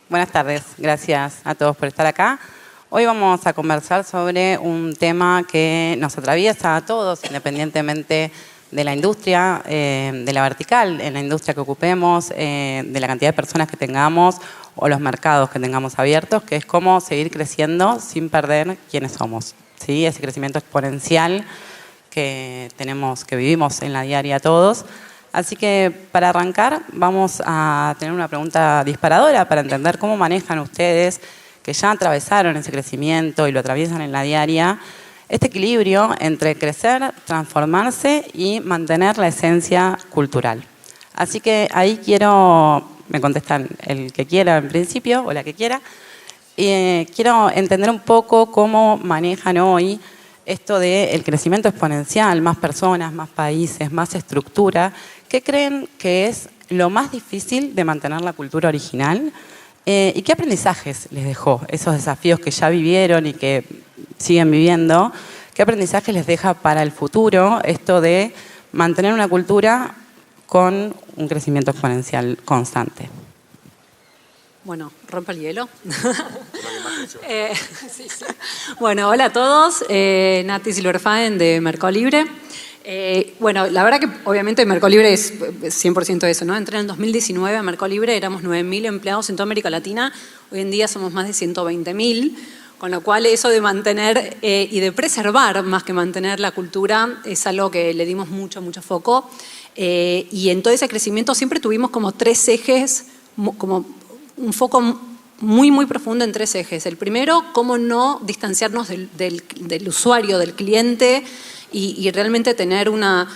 Buenas tardes, gracias a todos por estar acá. Hoy vamos a conversar sobre un tema que nos atraviesa a todos, independientemente de la industria, de la vertical, en la industria que ocupemos, de la cantidad de personas que tengamos o los mercados que tengamos abiertos, que es cómo seguir creciendo sin perder quiénes somos, ¿sí? Ese crecimiento exponencial que tenemos, que vivimos en la diaria todos. Así que para arrancar vamos a tener una pregunta disparadora para entender cómo manejan ustedes, que ya atravesaron ese crecimiento y lo atraviesan en la diaria, este equilibrio entre crecer, transformarse y mantener la esencia cultural. Así que ahí me contestan el que quiera en principio o la que quiera, quiero entender un poco cómo manejan hoy esto del crecimiento exponencial, más personas, más países, más estructura. ¿Qué creen que es lo más difícil de mantener la cultura original? ¿Y qué aprendizajes les dejó esos desafíos que ya vivieron y que siguen viviendo? ¿Qué aprendizajes les deja para el futuro esto de mantener una cultura con un crecimiento exponencial constante? Bueno, rompa el hielo. Sí. Bueno, hola a todos. Nati Silverfaden de Mercado Libre. Bueno, la verdad que obviamente Mercado Libre es 100% eso, ¿no? Entré en el 2019 a Mercado Libre, éramos 9.000 empleados en toda América Latina. Hoy en día somos más de 120.000, con lo cual eso de mantener y de preservar más que mantener la cultura es algo que le dimos mucho foco. Y en todo ese crecimiento siempre tuvimos como tres ejes, como un foco muy profundo en tres ejes. El primero, cómo no distanciarnos del usuario, del cliente y realmente tener una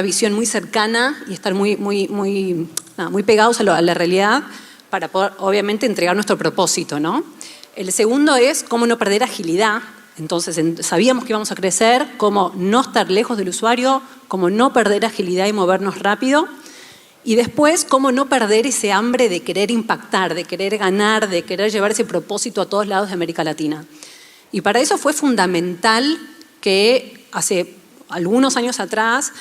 visión muy cercana y estar muy pegados a la realidad para poder, obviamente, entregar nuestro propósito, ¿no? El segundo es cómo no perder agilidad. Entonces, sabíamos que íbamos a crecer, cómo no estar lejos del usuario, cómo no perder agilidad y movernos rápido. Y después, cómo no perder ese hambre de querer impactar, de querer ganar, de querer llevar ese propósito a todos lados de América Latina. Y para eso fue fundamental que hace algunos años atrás,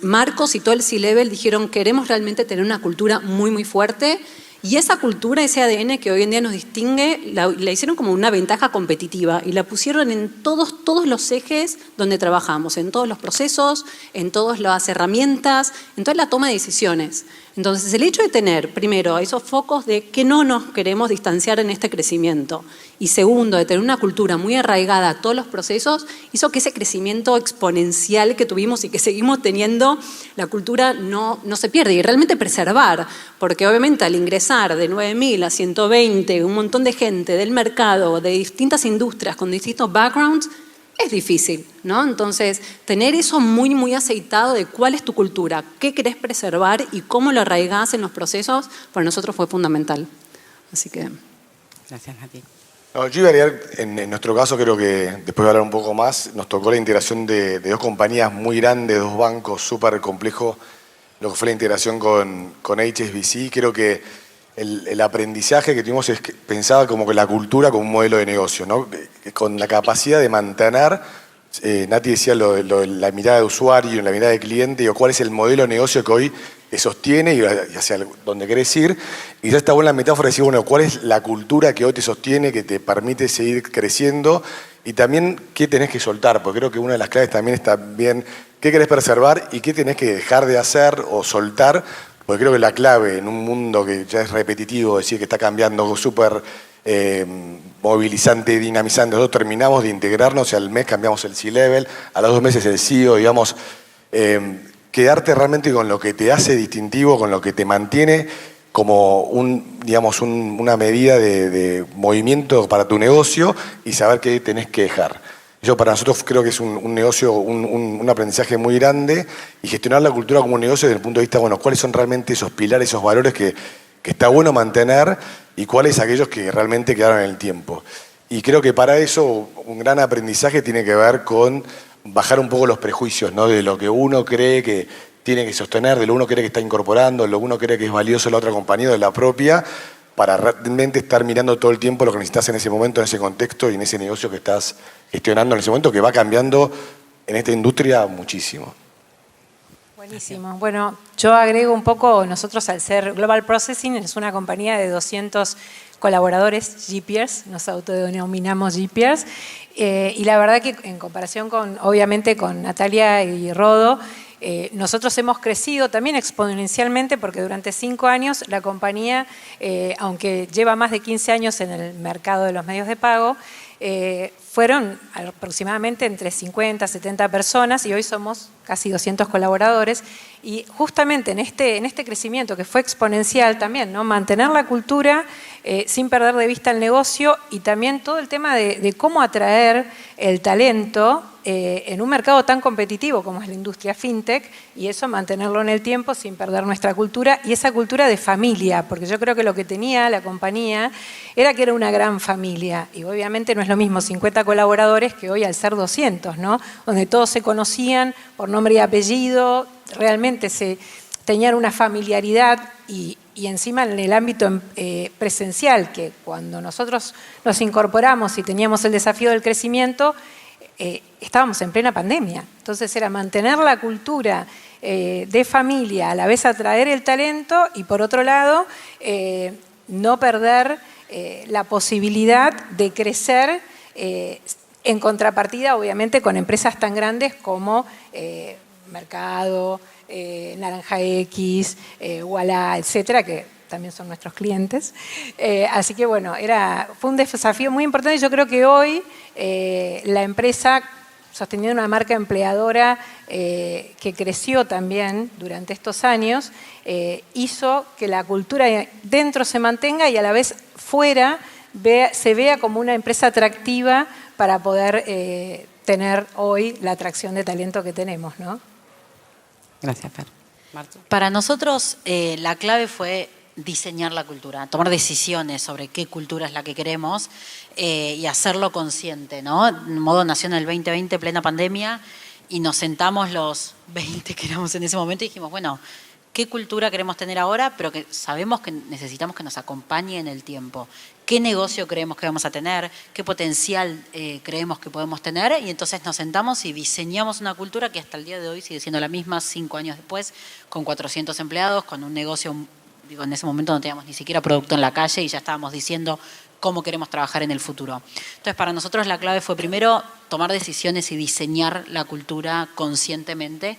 Marcos y todo el C-Level dijeron queremos realmente tener una cultura muy fuerte. Y esa cultura, ese ADN que hoy en día nos distingue, la hicieron como una ventaja competitiva y la pusieron en todos los ejes donde trabajamos, en todos los procesos, en todas las herramientas, en toda la toma de decisiones. Entonces, el hecho de tener, primero, esos focos de que no nos queremos distanciar en este crecimiento y segundo, de tener una cultura muy arraigada a todos los procesos, hizo que ese crecimiento exponencial que tuvimos y que seguimos teniendo, la cultura no se pierda y realmente preservar, porque obviamente al ingresar de 9.000 a 120, un montón de gente del mercado, de distintas industrias, con distintos backgrounds, es difícil, ¿no? Entonces, tener eso muy aceitado de cuál es tu cultura, qué querés preservar y cómo lo arraigás en los procesos, para nosotros fue fundamental. Así que... Gracias, Nati. No, yo iba a agregar, en nuestro caso creo que después de hablar un poco más, nos tocó la integración de dos compañías muy grandes, dos bancos súper complejos, lo que fue la integración con HSBC. Creo que el aprendizaje que tuvimos es que pensaba como que la cultura como un modelo de negocio, ¿no? Con la capacidad de mantener, Nati decía lo de la mirada de usuario, la mirada de cliente, digo, cuál es el modelo de negocio que hoy te sostiene y hacia donde querés ir. Y ya está buena la metáfora de decir, bueno, cuál es la cultura que hoy te sostiene, que te permite seguir creciendo y también qué tenés que soltar, porque creo que una de las claves también está bien qué querés preservar y qué tenés que dejar de hacer o soltar. Porque creo que la clave en un mundo que ya es repetitivo, decir que está cambiando súper movilizante, dinamizante, nosotros terminamos de integrarnos y al mes cambiamos el C-Level, a los 2 meses el CEO, digamos, quedarte realmente con lo que te hace distintivo, con lo que te mantiene como una medida de movimiento para tu negocio y saber qué tenés que dejar. Eso para nosotros creo que es un negocio, un aprendizaje muy grande y gestionar la cultura como un negocio desde el punto de vista, bueno, cuáles son realmente esos pilares, esos valores que está bueno mantener y cuáles aquellos que realmente quedaron en el tiempo. Y creo que para eso un gran aprendizaje tiene que ver con bajar un poco los prejuicios, ¿no? De lo que uno cree que tiene que sostener, de lo que uno cree que está incorporando, de lo que uno cree que es valioso de la otra compañía, de la propia, para realmente estar mirando todo el tiempo lo que necesitas en ese momento, en ese contexto y en ese negocio que estás gestionando en ese momento, que va cambiando en esta industria muchísimo. Bueno, Buenísimo. Bueno, yo agrego un poco, nosotros al ser Global Processing, es una compañía de 200 colaboradores, GPers, nos autodenominamos GPers, y la verdad que en comparación con, obviamente, con Natalia y Rodo, nosotros hemos crecido también exponencialmente porque durante 5 años la compañía, aunque lleva más de 15 años en el mercado de los medios de pago, fueron aproximadamente entre 50 y 70 personas y hoy somos casi 200 colaboradores y justamente en este crecimiento que fue exponencial también, ¿no? Mantener la cultura sin perder de vista el negocio y también todo el tema de cómo atraer el talento en un mercado tan competitivo como es la industria fintech y eso mantenerlo en el tiempo sin perder nuestra cultura y esa cultura de familia, porque yo creo que lo que tenía la compañía era que era una gran familia y obviamente no es lo mismo 50 colaboradores que hoy al ser 200, ¿no? Donde todos se conocían por nombre y apellido, realmente se tenían una familiaridad y encima en el ámbito presencial, que cuando nosotros nos incorporamos y teníamos el desafío del crecimiento, estábamos en plena pandemia. Entonces era mantener la cultura de familia, a la vez atraer el talento y por otro lado no perder la posibilidad de crecer en contrapartida obviamente con empresas tan grandes como Mercado, Naranja X, Ualá, etcétera, que también son nuestros clientes. Así que bueno, fue un desafío muy importante y yo creo que hoy la empresa, sosteniendo una marca empleadora que creció también durante estos años, hizo que la cultura dentro se mantenga y a la vez fuera se vea como una empresa atractiva para poder tener hoy la atracción de talento que tenemos, ¿no? Gracias, Fer. Martu. Para nosotros la clave fue diseñar la cultura, tomar decisiones sobre qué cultura es la que queremos y hacerlo consciente, ¿no? Modo nació en el 2020, plena pandemia, y nos sentamos los 20 que éramos en ese momento y dijimos, bueno, ¿qué cultura queremos tener ahora? Pero que sabemos que necesitamos que nos acompañe en el tiempo. ¿Qué negocio creemos que vamos a tener? ¿Qué potencial creemos que podemos tener? Y entonces nos sentamos y diseñamos una cultura que hasta el día de hoy sigue siendo la misma 5 años después, con 400 empleados, con un negocio, digo, en ese momento no teníamos ni siquiera producto en la calle y ya estábamos diciendo cómo queremos trabajar en el futuro. Entonces, para nosotros la clave fue primero tomar decisiones y diseñar la cultura conscientemente,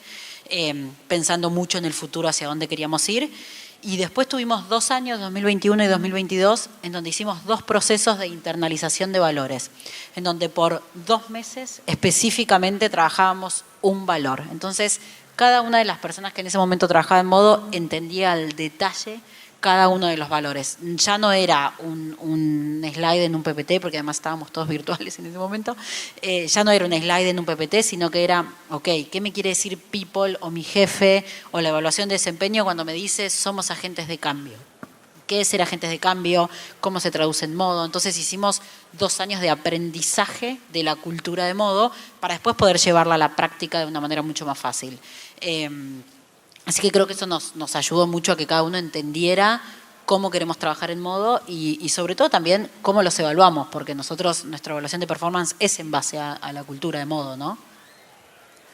pensando mucho en el futuro hacia dónde queríamos ir. Y después tuvimos 2 años, 2021 y 2022, en donde hicimos 2 procesos de internalización de valores, en donde por 2 meses específicamente trabajábamos un valor. Entonces, cada una de las personas que en ese momento trabajaba en Modo entendía al detalle cada uno de los valores. Ya no era un slide en un PPT, porque además estábamos todos virtuales en ese momento, ya no era un slide en un PPT, sino que era, ok, ¿qué me quiere decir people o mi jefe o la evaluación de desempeño cuando me dice somos agentes de cambio? ¿Qué es ser agentes de cambio? ¿Cómo se traduce en Modo? Entonces hicimos 2 años de aprendizaje de la cultura de Modo para después poder llevarla a la práctica de una manera mucho más fácil. Así que creo que eso nos ayudó mucho a que cada uno entendiera cómo queremos trabajar en Modo y sobre todo también cómo los evaluamos, porque nosotros, nuestra evaluación de performance es en base a la cultura de Modo, ¿no?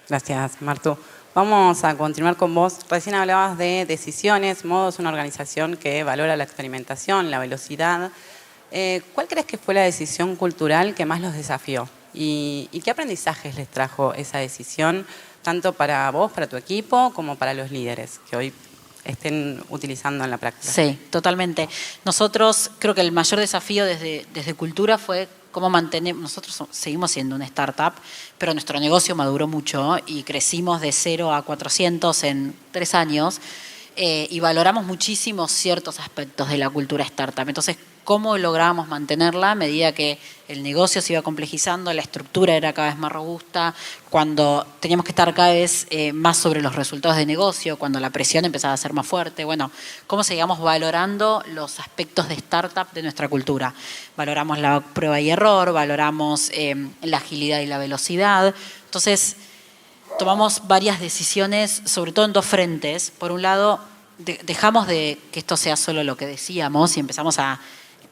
Gracias, Martu. Vamos a continuar con vos. Recién hablabas de decisiones. Modo es una organización que valora la experimentación, la velocidad. ¿Cuál crees que fue la decisión cultural que más los desafió? ¿Y qué aprendizajes les trajo esa decisión, tanto para vos, para tu equipo, como para los líderes que hoy estén utilizando en la práctica? Sí, totalmente. Nosotros creo que el mayor desafío desde cultura fue cómo mantener. Nosotros seguimos siendo una startup, pero nuestro negocio maduró mucho y crecimos de 0 a 400 en 3 años y valoramos muchísimo ciertos aspectos de la cultura startup. Entonces, ¿cómo lográbamos mantenerla a medida que el negocio se iba complejizando, la estructura era cada vez más robusta, cuando teníamos que estar cada vez más sobre los resultados de negocio, cuando la presión empezaba a ser más fuerte? Bueno, ¿cómo seguíamos valorando los aspectos de startup de nuestra cultura? Valoramos la prueba y error, valoramos la agilidad y la velocidad. Entonces, tomamos varias decisiones, sobre todo en 2 frentes. Por un lado, dejamos de que esto sea solo lo que decíamos y empezamos a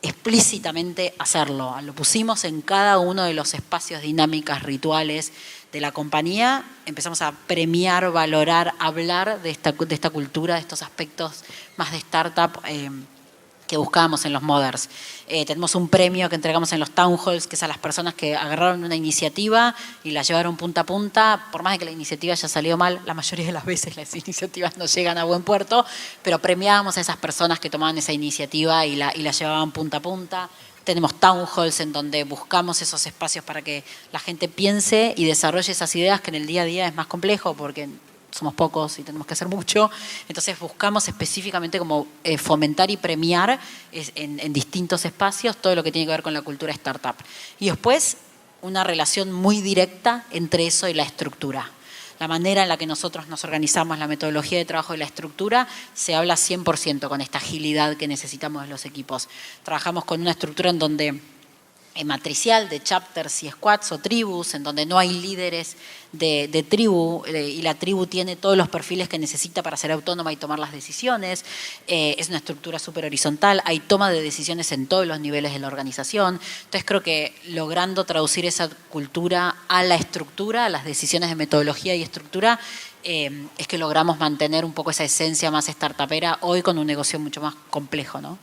explícitamente hacerlo. Lo pusimos en cada uno de los espacios, dinámicas, rituales, de la compañía, empezamos a premiar, valorar, hablar de esta cultura, de estos aspectos más de startup que buscábamos en los Mothers. Tenemos un premio que entregamos en los Town Halls, que es a las personas que agarraron una iniciativa y la llevaron punta a punta. Por más de que la iniciativa haya salido mal, la mayoría de las veces las iniciativas no llegan a buen puerto, pero premiábamos a esas personas que tomaban esa iniciativa y la llevaban punta a punta. Tenemos town halls en donde buscamos esos espacios para que la gente piense y desarrolle esas ideas, que en el día a día es más complejo porque somos pocos y tenemos que hacer mucho. Entonces buscamos específicamente como fomentar y premiar en distintos espacios todo lo que tiene que ver con la cultura startup. Y después una relación muy directa entre eso y la estructura. La manera en la que nosotros nos organizamos, la metodología de trabajo y la estructura, se habla 100% con esta agilidad que necesitamos de los equipos. Trabajamos con una estructura en donde matricial de chapters y squads o tribus, en donde no hay líderes de tribu y la tribu tiene todos los perfiles que necesita para ser autónoma y tomar las decisiones. Es una estructura súper horizontal, hay toma de decisiones en todos los niveles de la organización. Entonces creo que logrando traducir esa cultura a la estructura, a las decisiones de metodología y estructura, es que logramos mantener un poco esa esencia más startupera hoy con un negocio mucho más complejo, ¿no?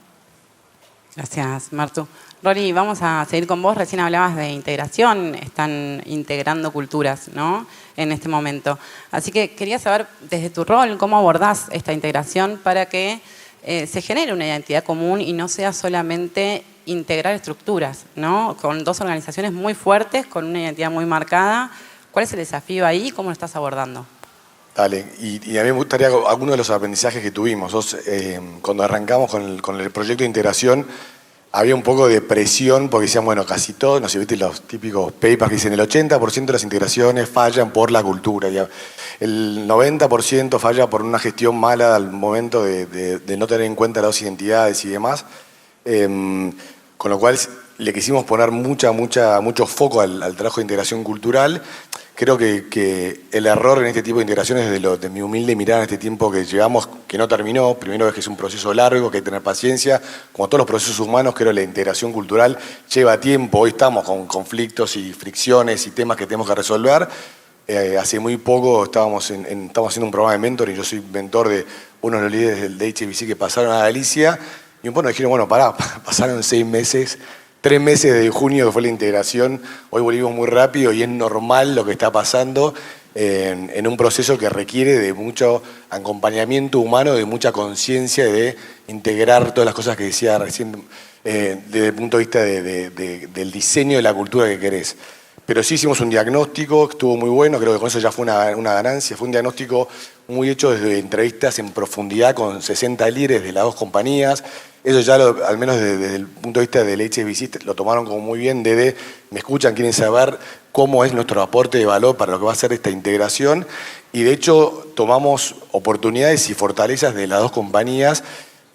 Gracias, Martu. Rory, vamos a seguir con vos. Recién hablabas de integración, están integrando culturas, ¿no?, en este momento. Así que quería saber, desde tu rol, cómo abordás esta integración para que se genere una identidad común y no sea solamente integrar estructuras, ¿no?, con dos organizaciones muy fuertes, con una identidad muy marcada. ¿Cuál es el desafío ahí y cómo lo estás abordando? Dale, y a mí me gustaría algunos de los aprendizajes que tuvimos. Cuando arrancamos con el proyecto de integración, había un poco de presión porque decían, bueno, casi todos, no sé, viste los típicos papers que dicen el 80% de las integraciones fallan por la cultura, el 90% falla por una gestión mala al momento de no tener en cuenta las identidades y demás. Con lo cual le quisimos poner mucho foco al trabajo de integración cultural. Creo que el error en este tipo de integraciones, de mi humilde mirada en este tiempo que llevamos, que no terminó, primero es que es un proceso largo, que hay que tener paciencia. Como todos los procesos humanos, creo que la integración cultural lleva tiempo. Hoy estamos con conflictos y fricciones y temas que tenemos que resolver. Hace muy poco estamos haciendo un programa de mentoring. Yo soy mentor de uno de los líderes del HBC que pasaron a Galicia. Y un poco nos dijeron, bueno, pasaron 6 meses, 3 meses de junio que fue la integración, hoy volvimos muy rápido y es normal lo que está pasando en un proceso que requiere de mucho acompañamiento humano, de mucha conciencia de integrar todas las cosas que decía recién desde el punto de vista del diseño de la cultura que querés. Pero sí hicimos un diagnóstico que estuvo muy bueno, creo que con eso ya fue una ganancia. Fue un diagnóstico muy hecho desde entrevistas en profundidad con 60 líderes de las dos compañías. Eso ya, al menos desde el punto de vista del HBC, lo tomaron como muy bien, me escuchan, quieren saber cómo es nuestro aporte de valor para lo que va a ser esta integración. Y de hecho tomamos oportunidades y fortalezas de las dos compañías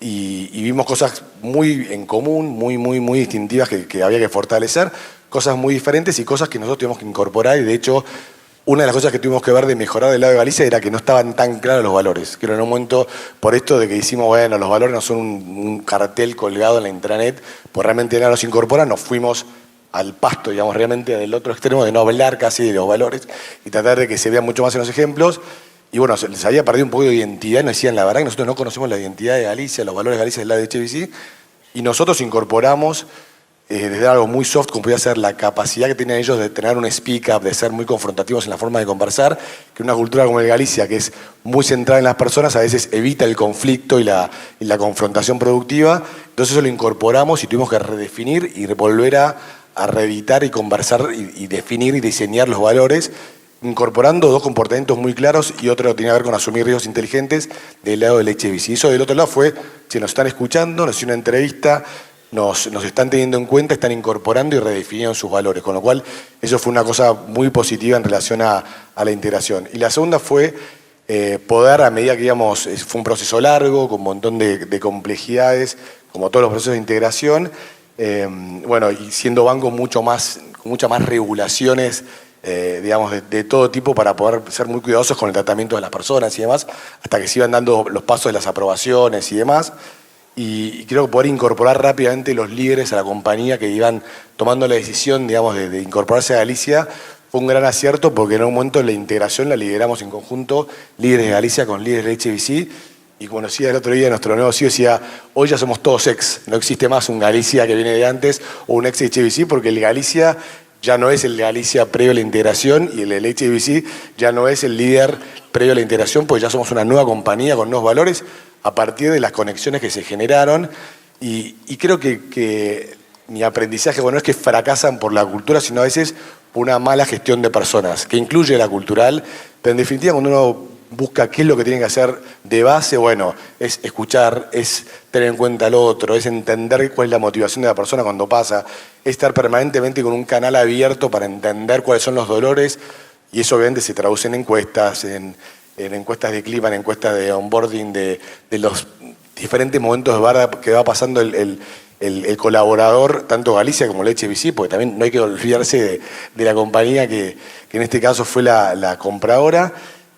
y vimos cosas muy en común, muy distintivas que había que fortalecer, cosas muy diferentes y cosas que nosotros tuvimos que incorporar. Y de hecho, una de las cosas que tuvimos que ver de mejorar del lado de Galicia era que no estaban tan claros los valores. Creo en un momento, por esto de que decimos, bueno, los valores no son un cartel colgado en la intranet, pues realmente nada los incorpora, nos fuimos al pasto, digamos, realmente del otro extremo, de no hablar casi de los valores y tratar de que se vean mucho más en los ejemplos. Y bueno, se les había perdido un poco de identidad, nos decían, la verdad que nosotros no conocemos la identidad de Galicia, los valores de Galicia del lado de HBC, y nosotros incorporamos desde algo muy soft, como podía ser la capacidad que tienen ellos de tener un speak up, de ser muy confrontativos en la forma de conversar, que una cultura como el Galicia, que es muy centrada en las personas, a veces evita el conflicto y la confrontación productiva. Entonces eso lo incorporamos y tuvimos que redefinir y volver a reeditar y conversar y definir y diseñar los valores, incorporando dos comportamientos muy claros y otro tiene que ver con asumir riesgos inteligentes del lado del HBC. Y eso del otro lado fue, si nos están escuchando, nos hicieron una entrevista, nos están teniendo en cuenta, están incorporando y redefiniendo sus valores, con lo cual eso fue una cosa muy positiva en relación a la integración. Y la segunda fue poder, a medida que íbamos, fue un proceso largo, con un montón de complejidades, como todos los procesos de integración, bueno, y siendo banco con muchas más regulaciones, digamos, de todo tipo para poder ser muy cuidadosos con el tratamiento de las personas y demás, hasta que se iban dando los pasos de las aprobaciones y demás. Y creo que poder incorporar rápidamente los líderes a la compañía que iban tomando la decisión, digamos, de incorporarse a Galicia fue un gran acierto porque en un momento la integración la lideramos en conjunto, líderes de Galicia con líderes de HBC. Y como decía el otro día nuestro nuevo CEO, decía, hoy ya somos todos ex, no existe más un Galicia que viene de antes o un ex HBC, porque el Galicia ya no es el Galicia previo a la integración y el HBC ya no es el líder previo a la integración, porque ya somos una nueva compañía con nuevos valores a partir de las conexiones que se generaron. Y creo que mi aprendizaje, bueno, no es que fracasan por la cultura, sino a veces por una mala gestión de personas, que incluye la cultural, pero en definitiva cuando uno busca qué es lo que tiene que hacer de base, bueno, es escuchar, es tener en cuenta al otro, es entender cuál es la motivación de la persona cuando pasa, es estar permanentemente con un canal abierto para entender cuáles son los dolores, y eso obviamente se traduce en encuestas, en encuestas de clima, en encuestas de onboarding, de los diferentes momentos de barra que va pasando el colaborador, tanto Galicia como el HBC, porque también no hay que olvidarse de la compañía que en este caso fue la compradora,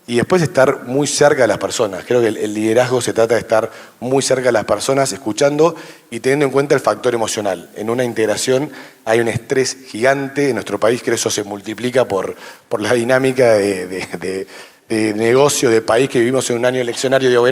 y después estar muy cerca de las personas. Creo que el liderazgo se trata de estar muy cerca de las personas, escuchando y teniendo en cuenta el factor emocional. En una integración hay un estrés gigante en nuestro país, que eso se multiplica por la dinámica de negocio, de país que vivimos en un año eleccionario. Digo,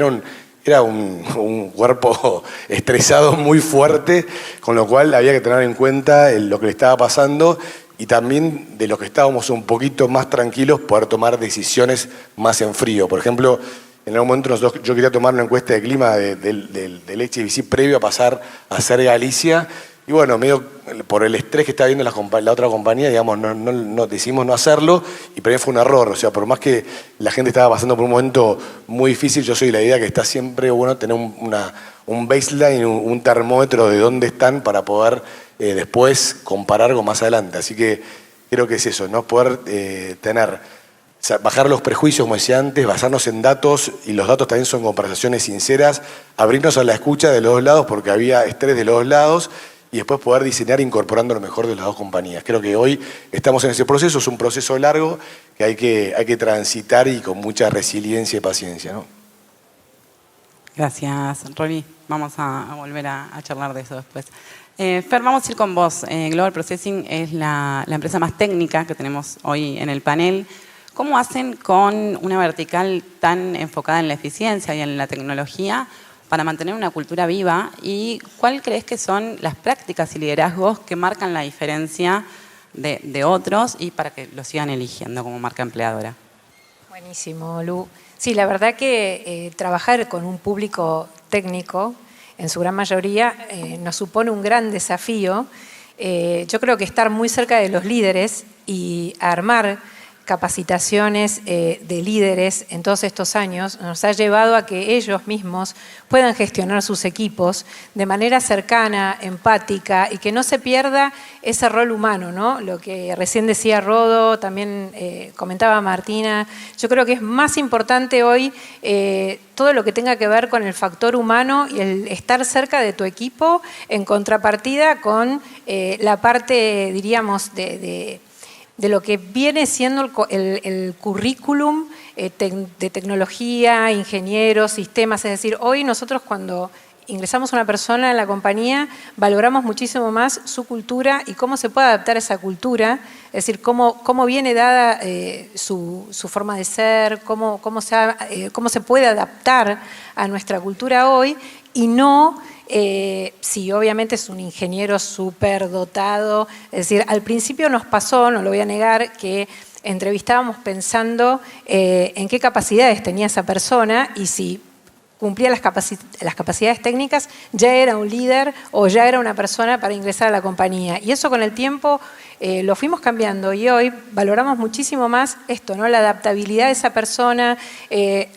era un cuerpo estresado muy fuerte, con lo cual había que tener en cuenta lo que le estaba pasando y también de los que estábamos un poquito más tranquilos, poder tomar decisiones más en frío. Por ejemplo, en algún momento yo quería tomar una encuesta de clima del HBC previo a pasar a ser Galicia, y bueno, medio por el estrés que estaba viendo la otra compañía, digamos, no decidimos no hacerlo, y para mí fue un error. O sea, por más que la gente estaba pasando por un momento muy difícil, yo soy de la idea que está siempre bueno tener un baseline, un termómetro de dónde están para poder después comparar con más adelante. Así que creo que es eso, ¿no? Poder bajar los prejuicios, como decía antes, basarnos en datos, y los datos también son conversaciones sinceras, abrirnos a la escucha de los dos lados porque había estrés de los dos lados, y después poder diseñar incorporando lo mejor de las dos compañías. Creo que hoy estamos en ese proceso, es un proceso largo que hay que transitar y con mucha resiliencia y paciencia, ¿no? Gracias, Rory. Vamos a volver a charlar de eso después. Fer, vamos a ir con vos. Global Processing es la empresa más técnica que tenemos hoy en el panel. ¿Cómo hacen con una vertical tan enfocada en la eficiencia y en la tecnología para mantener una cultura viva? ¿Y cuál crees que son las prácticas y liderazgos que marcan la diferencia de otros y para que lo sigan eligiendo como marca empleadora? Buenísimo, Lu. Sí, la verdad que trabajar con un público técnico, en su gran mayoría, nos supone un gran desafío. Yo creo que estar muy cerca de los líderes y armar capacitaciones de líderes en todos estos años nos ha llevado a que ellos mismos puedan gestionar sus equipos de manera cercana, empática, y que no se pierda ese rol humano, ¿no? Lo que recién decía Rodo, también comentaba Martina. Yo creo que es más importante hoy todo lo que tenga que ver con el factor humano y el estar cerca de tu equipo, en contrapartida con la parte, diríamos, de lo que viene siendo el currículum de tecnología, ingenieros, sistemas. Es decir, hoy nosotros cuando ingresamos a una persona en la compañía, valoramos muchísimo más su cultura y cómo se puede adaptar a esa cultura, es decir, cómo viene dada su forma de ser, cómo se puede adaptar a nuestra cultura hoy, y no si obviamente es un ingeniero súper dotado. Es decir, al principio nos pasó, no lo voy a negar, que entrevistábamos pensando en qué capacidades tenía esa persona, y si cumplía las capacidades técnicas, ya era un líder o ya era una persona para ingresar a la compañía. Y eso con el tiempo lo fuimos cambiando, y hoy valoramos muchísimo más esto, ¿no? La adaptabilidad de esa persona.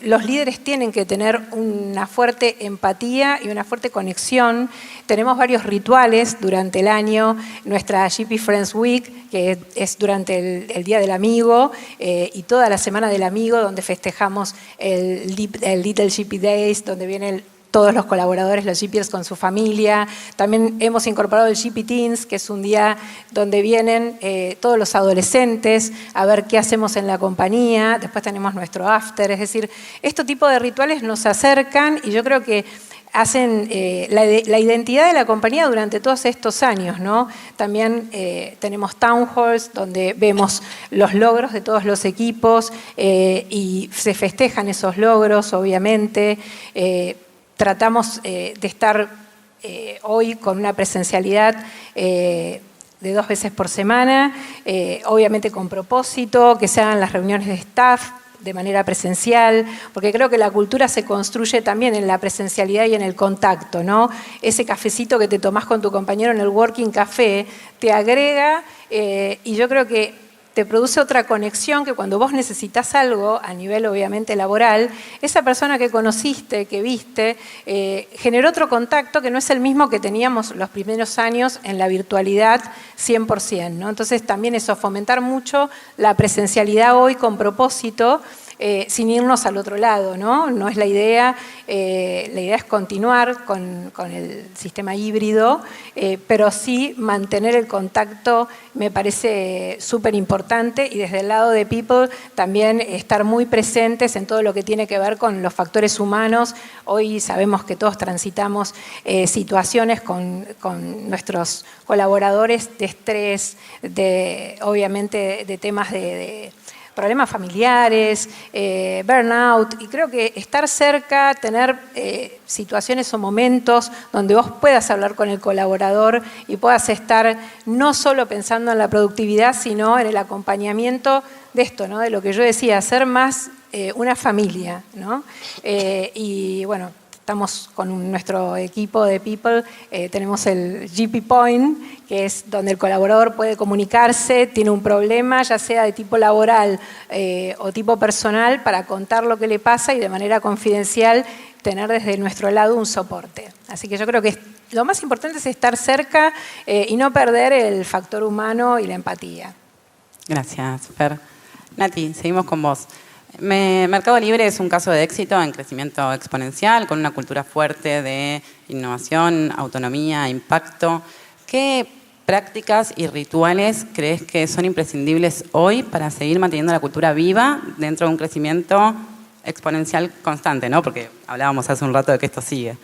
Los líderes tienen que tener una fuerte empatía y una fuerte conexión. Tenemos varios rituales durante el año. Nuestra GP Friends Week, que es durante el Día del Amigo, y toda la Semana del Amigo, donde festejamos el Little GP Days, donde vienen todos los colaboradores, los GPers con su familia. También hemos incorporado el GP Teens, que es un día donde vienen todos los adolescentes a ver qué hacemos en la compañía. Después tenemos nuestro after. Es decir, este tipo de rituales nos acercan, y yo creo que hacen la identidad de la compañía durante todos estos años, ¿no? También tenemos town halls donde vemos los logros de todos los equipos y se festejan esos logros, obviamente. Tratamos de estar hoy con una presencialidad de 2 veces por semana, obviamente con propósito, que se hagan las reuniones de staff de manera presencial, porque creo que la cultura se construye también en la presencialidad y en el contacto, ¿no? Ese cafecito que te tomás con tu compañero en el working café te agrega y yo creo que te produce otra conexión que cuando vos necesitas algo a nivel obviamente laboral, esa persona que conociste, que viste, generó otro contacto que no es el mismo que teníamos los primeros años en la virtualidad 100%, ¿no? Entonces también eso, fomentar mucho la presencialidad hoy con propósito, sin irnos al otro lado, ¿no? No es la idea es continuar con el sistema híbrido, pero sí mantener el contacto me parece súper importante y desde el lado de People también estar muy presentes en todo lo que tiene que ver con los factores humanos. Hoy sabemos que todos transitamos situaciones con nuestros colaboradores de estrés, obviamente de temas de problemas familiares, burnout, y creo que estar cerca, tener situaciones o momentos donde vos puedas hablar con el colaborador y puedas estar no solo pensando en la productividad, sino en el acompañamiento de esto, ¿no? De lo que yo decía, ser más una familia, ¿no? Y bueno, estamos con nuestro equipo de People, tenemos el GP Point, que es donde el colaborador puede comunicarse, tiene un problema, ya sea de tipo laboral o tipo personal, para contar lo que le pasa y de manera confidencial tener desde nuestro lado un soporte. Así que yo creo que lo más importante es estar cerca y no perder el factor humano y la empatía. Gracias, Fer. Nati, seguimos con vos. Mercado Libre es un caso de éxito en crecimiento exponencial, con una cultura fuerte de innovación, autonomía, impacto. ¿Qué prácticas y rituales crees que son imprescindibles hoy para seguir manteniendo la cultura viva dentro de un crecimiento exponencial constante, ¿no? Porque hablábamos hace un rato de que esto sigue.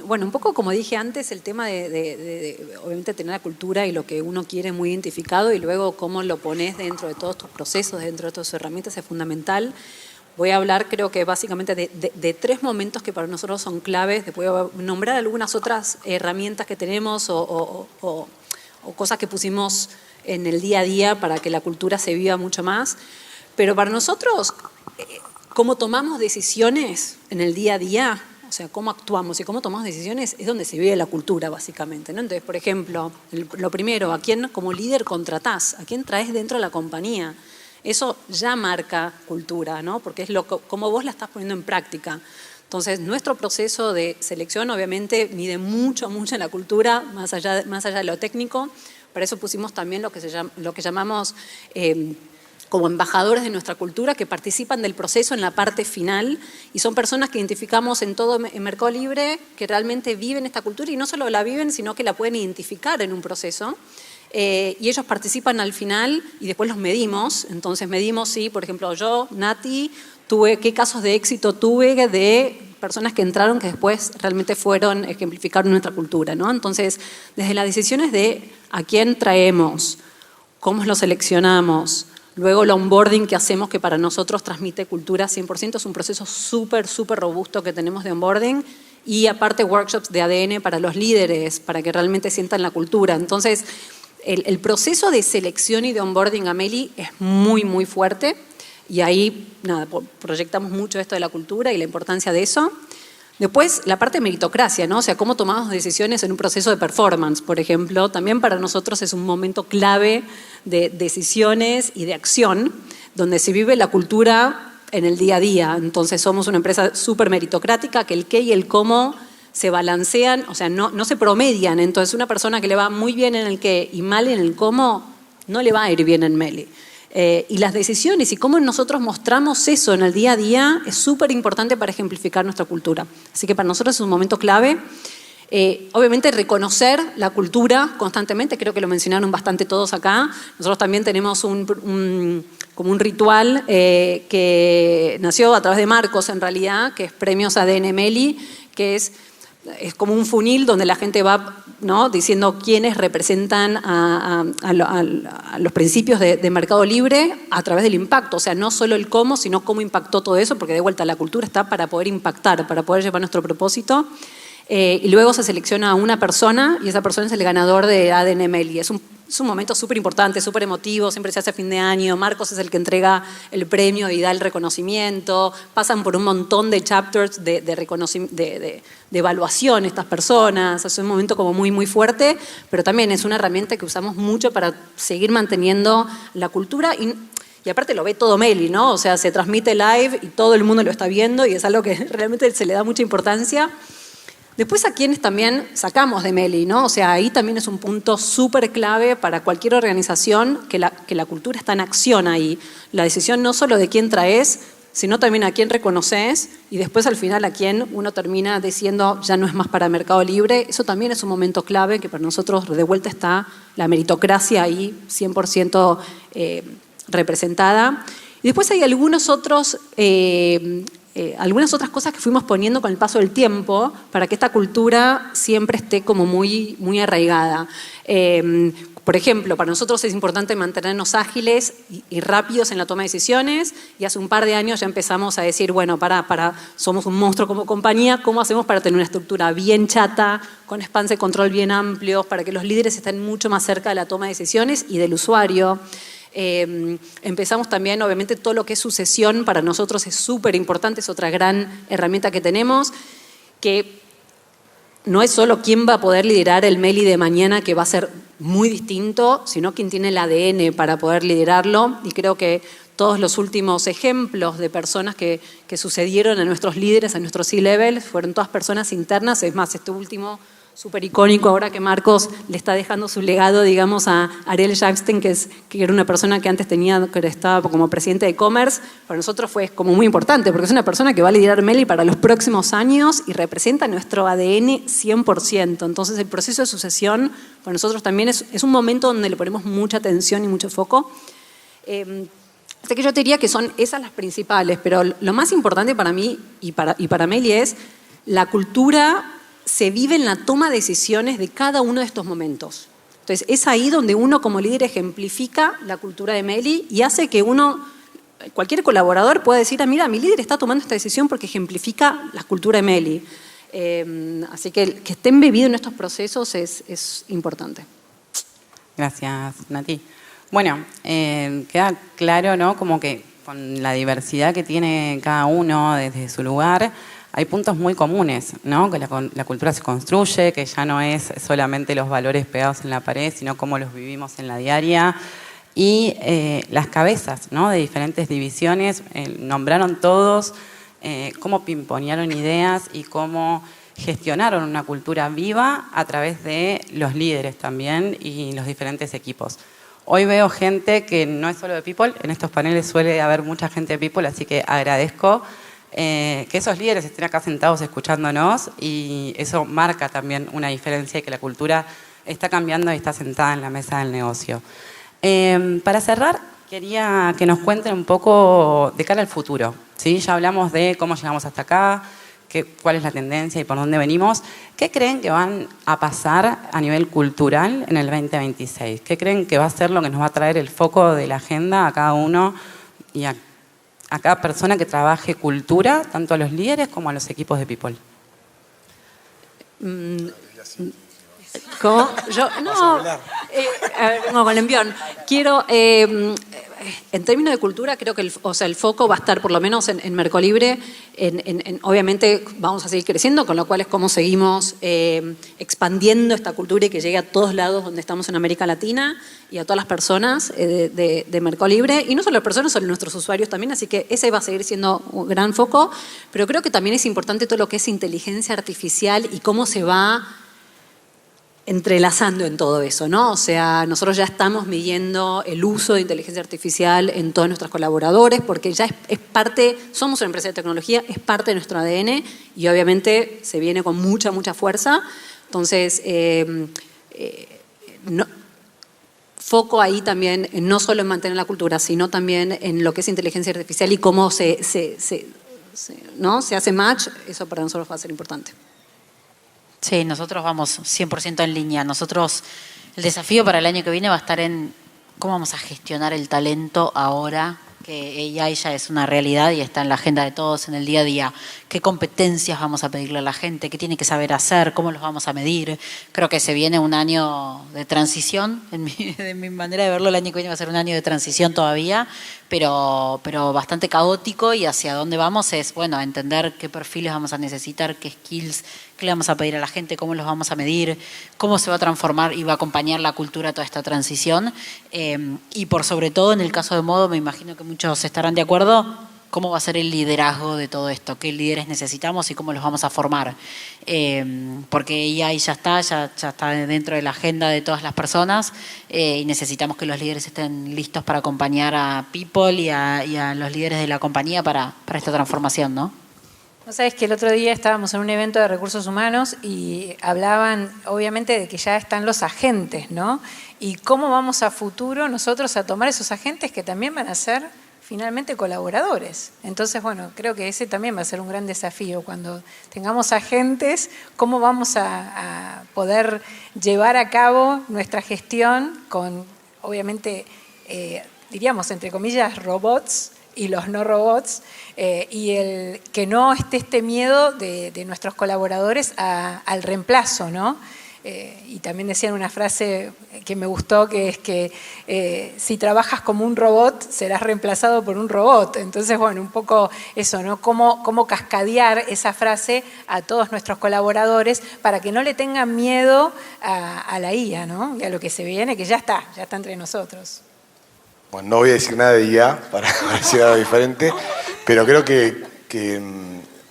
Bueno, un poco como dije antes, el tema de obviamente tener la cultura y lo que uno quiere muy identificado y luego cómo lo pones dentro de todos tus procesos, dentro de todas tus herramientas es fundamental. Voy a hablar creo que básicamente de 3 momentos que para nosotros son claves. Después voy a nombrar algunas otras herramientas que tenemos o cosas que pusimos en el día a día para que la cultura se viva mucho más. Pero para nosotros, cómo tomamos decisiones en el día a día, o sea, cómo actuamos y cómo tomamos decisiones es donde se vive la cultura, básicamente, ¿no? Entonces, por ejemplo, lo primero, ¿a quién como líder contratás? ¿A quién traes dentro de la compañía? Eso ya marca cultura, ¿no? Porque es cómo vos la estás poniendo en práctica. Entonces, nuestro proceso de selección, obviamente, mide mucho en la cultura, más allá de lo técnico. Para eso pusimos también lo que llamamos como embajadores de nuestra cultura, que participan del proceso en la parte final y son personas que identificamos en Mercado Libre, que realmente viven esta cultura y no solo la viven, sino que la pueden identificar en un proceso. Y ellos participan al final y después los medimos. Entonces medimos si, por ejemplo, yo, Nati, qué casos de éxito tuve de personas que entraron que después realmente ejemplificaron nuestra cultura, ¿no? Entonces, desde las decisiones de a quién traemos, cómo lo seleccionamos, luego el onboarding que hacemos, que para nosotros transmite cultura 100%, es un proceso súper robusto que tenemos de onboarding, y aparte workshops de ADN para los líderes, para que realmente sientan la cultura. Entonces, el proceso de selección y de onboarding a Meli es muy fuerte, y ahí proyectamos mucho esto de la cultura y la importancia de eso. Después, la parte de meritocracia, ¿no? O sea, cómo tomamos decisiones en un proceso de performance, por ejemplo. También para nosotros es un momento clave de decisiones y de acción, donde se vive la cultura en el día a día. Entonces, somos una empresa súper meritocrática, que el qué y el cómo se balancean, o sea, no se promedian. Entonces, una persona que le va muy bien en el qué y mal en el cómo, no le va a ir bien en Meli. Y las decisiones y cómo nosotros mostramos eso en el día a día es súper importante para ejemplificar nuestra cultura. Así que para nosotros es un momento clave. Obviamente reconocer la cultura constantemente, creo que lo mencionaron bastante todos acá. Nosotros también tenemos como un ritual que nació a través de Marcos en realidad, que es Premios ADN Meli, que es como un funil donde la gente va, ¿no?, diciendo quiénes representan a los principios de mercado libre a través del impacto. O sea, no solo el cómo, sino cómo impactó todo eso, porque de vuelta la cultura está para poder impactar, para poder llevar nuestro propósito. Y luego se selecciona a una persona y esa persona es el ganador de ADN Meli. Es un momento súper importante, súper emotivo, siempre se hace a fin de año. Marcos es el que entrega el premio y da el reconocimiento. Pasan por un montón de chapters de evaluación estas personas. Es un momento como muy, muy fuerte, pero también es una herramienta que usamos mucho para seguir manteniendo la cultura. Y aparte lo ve todo Meli, ¿no? O sea, se transmite live y todo el mundo lo está viendo y es algo que realmente se le da mucha importancia. Después a quienes también sacamos de Meli, ¿no? O sea, ahí también es un punto súper clave para cualquier organización que la cultura está en acción ahí. La decisión no solo de quién traes, sino también a quién reconoces y después al final a quién uno termina diciendo ya no es más para Mercado Libre. Eso también es un momento clave que para nosotros de vuelta está la meritocracia ahí 100% representada. Y después hay algunas otras cosas que fuimos poniendo con el paso del tiempo para que esta cultura siempre esté como muy, muy arraigada. Por ejemplo, para nosotros es importante mantenernos ágiles y rápidos en la toma de decisiones y hace un par de años ya empezamos a decir, bueno, somos un monstruo como compañía, ¿cómo hacemos para tener una estructura bien chata, con spans de control bien amplios, para que los líderes estén mucho más cerca de la toma de decisiones y del usuario? Empezamos también, obviamente, todo lo que es sucesión para nosotros es súper importante, es otra gran herramienta que tenemos, que no es solo quién va a poder liderar el Meli de mañana, que va a ser muy distinto, sino quién tiene el ADN para poder liderarlo. Y creo que todos los últimos ejemplos de personas que sucedieron a nuestros líderes, a nuestros C-level, fueron todas personas internas. Es más, este último súper icónico ahora que Marcos le está dejando su legado, digamos, a Ariel Jackstein, que era una persona que antes estaba como presidente de e-commerce. Para nosotros fue como muy importante, porque es una persona que va a liderar Meli para los próximos años y representa nuestro ADN 100%. Entonces el proceso de sucesión para nosotros también es un momento donde le ponemos mucha atención y mucho foco. Así que yo te diría que son esas las principales, pero lo más importante para mí y para Meli es la cultura se vive en la toma de decisiones de cada uno de estos momentos. Entonces, es ahí donde uno como líder ejemplifica la cultura de Meli y hace que cualquier colaborador pueda decir, mira, mi líder está tomando esta decisión porque ejemplifica la cultura de Meli. Así que esté embebido en estos procesos es importante. Gracias, Nati. Bueno, queda claro, ¿no?, como que con la diversidad que tiene cada uno desde su lugar, hay puntos muy comunes, ¿no? Que la cultura se construye, que ya no es solamente los valores pegados en la pared, sino cómo los vivimos en la diaria. Y las cabezas, ¿no?, de diferentes divisiones nombraron todos cómo pimponearon ideas y cómo gestionaron una cultura viva a través de los líderes también y los diferentes equipos. Hoy veo gente que no es solo de People, en estos paneles suele haber mucha gente de People, así que agradezco que esos líderes estén acá sentados escuchándonos y eso marca también una diferencia y que la cultura está cambiando y está sentada en la mesa del negocio. Para cerrar, quería que nos cuenten un poco de cara al futuro, ¿sí? Ya hablamos de cómo llegamos hasta acá, cuál es la tendencia y por dónde venimos. ¿Qué creen que van a pasar a nivel cultural en el 2026? ¿Qué creen que va a ser lo que nos va a traer el foco de la agenda a cada uno y a cada persona que trabaje cultura, tanto a los líderes como a los equipos de People? ¿Cómo? Vengo con el envión. Quiero, en términos de cultura, creo que el foco va a estar por lo menos en Mercado Libre. Obviamente vamos a seguir creciendo, con lo cual es como seguimos expandiendo esta cultura y que llegue a todos lados donde estamos en América Latina y a todas las personas de Mercado Libre. Y no solo las personas, sino nuestros usuarios también. Así que ese va a seguir siendo un gran foco. Pero creo que también es importante todo lo que es inteligencia artificial y cómo se va entrelazando en todo eso, ¿no? O sea, nosotros ya estamos midiendo el uso de inteligencia artificial en todos nuestros colaboradores porque ya es parte, somos una empresa de tecnología, es parte de nuestro ADN y obviamente se viene con mucha, mucha fuerza. Entonces, foco ahí también, no solo en mantener la cultura, sino también en lo que es inteligencia artificial y cómo se hace match, eso para nosotros va a ser importante. Sí, nosotros vamos 100% en línea. Nosotros, el desafío para el año que viene va a estar en cómo vamos a gestionar el talento ahora que AI ya es una realidad y está en la agenda de todos en el día a día. ¿Qué competencias vamos a pedirle a la gente? ¿Qué tiene que saber hacer? ¿Cómo los vamos a medir? Creo que se viene un año de transición. De mi manera de verlo, el año que viene va a ser un año de transición todavía, pero bastante caótico, y hacia dónde vamos es, bueno, entender qué perfiles vamos a necesitar, qué skills, qué le vamos a pedir a la gente, cómo los vamos a medir, cómo se va a transformar y va a acompañar la cultura toda esta transición. Y por sobre todo, en el caso de Modo, me imagino que muchos estarán de acuerdo, cómo va a ser el liderazgo de todo esto, qué líderes necesitamos y cómo los vamos a formar. Porque AI ya está dentro de la agenda de todas las personas, y necesitamos que los líderes estén listos para acompañar a People y a los líderes de la compañía para esta transformación, ¿no? No sabes que el otro día estábamos en un evento de recursos humanos y hablaban obviamente de que ya están los agentes, ¿no? Y cómo vamos a futuro nosotros a tomar esos agentes que también van a ser finalmente colaboradores. Entonces, bueno, creo que ese también va a ser un gran desafío. Cuando tengamos agentes, cómo vamos a poder llevar a cabo nuestra gestión con, obviamente, diríamos, entre comillas, robots y los no robots, y el que no esté este miedo de nuestros colaboradores al reemplazo, ¿no? Y también decían una frase que me gustó, que es que si trabajas como un robot, serás reemplazado por un robot. Entonces, bueno, un poco eso, ¿no? Cómo cascadear esa frase a todos nuestros colaboradores para que no le tengan miedo a la IA, ¿no? Y a lo que se viene, que ya está entre nosotros. Bueno, no voy a decir nada de IA para decir algo diferente, pero creo que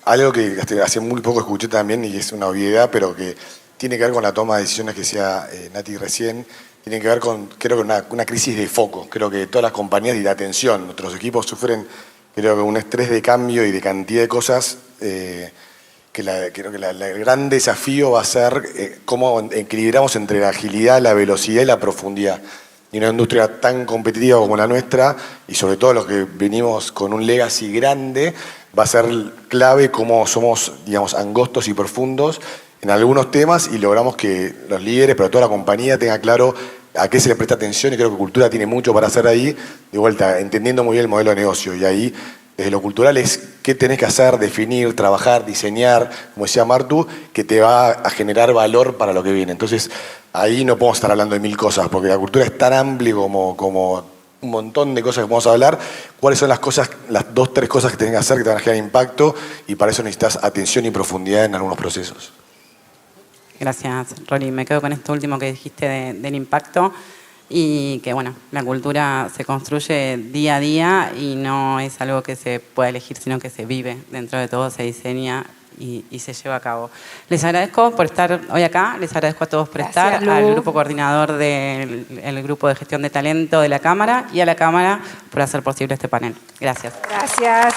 algo que hace muy poco escuché también, y es una obviedad, pero que tiene que ver con la toma de decisiones que decía Nati recién, tiene que ver con, creo que una crisis de foco. Creo que todas las compañías y de atención, nuestros equipos sufren, creo que un estrés de cambio y de cantidad de cosas, creo que el gran desafío va a ser cómo equilibramos entre la agilidad, la velocidad y la profundidad. Y una industria tan competitiva como la nuestra, y sobre todo los que venimos con un legacy grande, va a ser clave cómo somos, digamos, angostos y profundos en algunos temas y logramos que los líderes, pero toda la compañía tenga claro a qué se le presta atención, y creo que cultura tiene mucho para hacer ahí, de vuelta, entendiendo muy bien el modelo de negocio. Y ahí, desde lo cultural, es qué tenés que hacer, definir, trabajar, diseñar, como decía Martu, que te va a generar valor para lo que viene. Entonces, ahí no podemos estar hablando de 1000 cosas, porque la cultura es tan amplia como un montón de cosas que podemos hablar. ¿Cuáles son las cosas, las 2, 3 cosas que tenés que hacer que te van a generar impacto? Y para eso necesitas atención y profundidad en algunos procesos. Gracias, Rory. Me quedo con esto último que dijiste del impacto, y que, bueno, la cultura se construye día a día y no es algo que se pueda elegir, sino que se vive. Dentro de todo se diseña y se lleva a cabo. Les agradezco por estar hoy acá, les agradezco a todos por estar, al grupo coordinador del grupo de gestión de talento de la Cámara y a la Cámara por hacer posible este panel. Gracias. Gracias.